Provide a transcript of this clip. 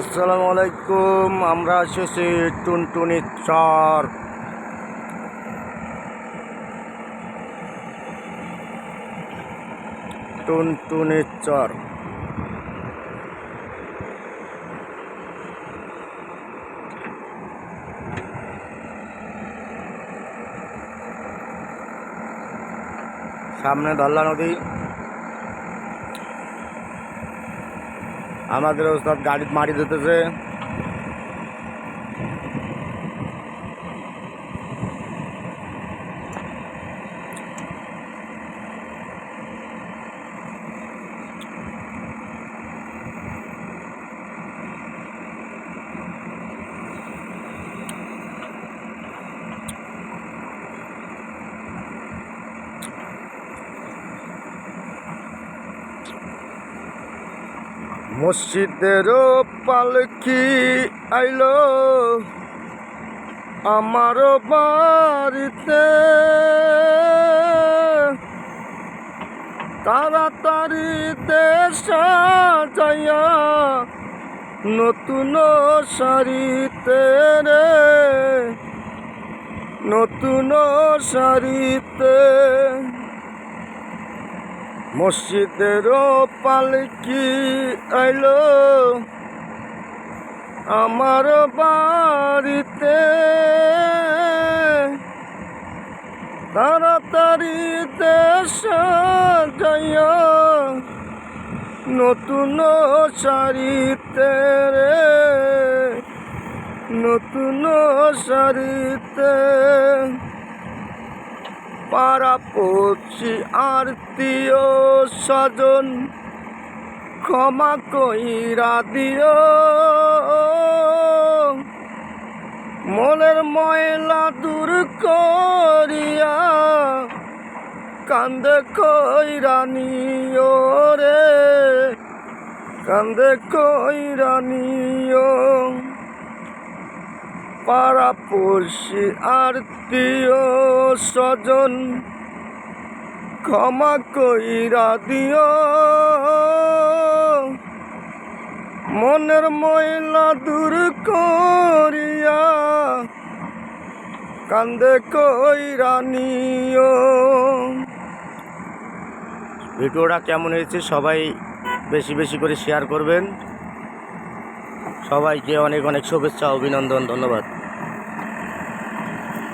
আসসালামু আলাইকুম। আমরা এসেছি টুনটুনি চর। টুনটুনি চর সামনে ধল্লা নদী। আমাদের ওস্তাদ গাড়ি মাটি দিতেছে। মসজিদের পালকি আইলো আমার বাড়িতে, তাড়াতাড়ি দেশা যাইয়া নতুন শাড়িতে রে, নতুন শাড়িতে। মসজিদের পালকি আইলো আমার বাড়িতে, তাড়াতাড়ি দেশা যাইয়া নতুন শাড়িতে রে, নতুন শাড়িতে। পাড়াপড়শি আত্মীয় স্বজন ক্ষমা কইরা দিও, মনের ময়লা দূর করিয়া কান্দে কইরা নিও রে, কান্দে কইরা নিও। পাড়াপড়শি আত্মীয় স্বজন ক্ষমা কইরা দিও, মনের ময়লা দূর করিয়া কান্দে কইরা নিও। ভিডিওটা কেমন হয়েছে সবাই বেশি বেশি করে শেয়ার করবেন। সবাইকে অনেক অনেক শুভেচ্ছা, অভিনন্দন, ধন্যবাদ।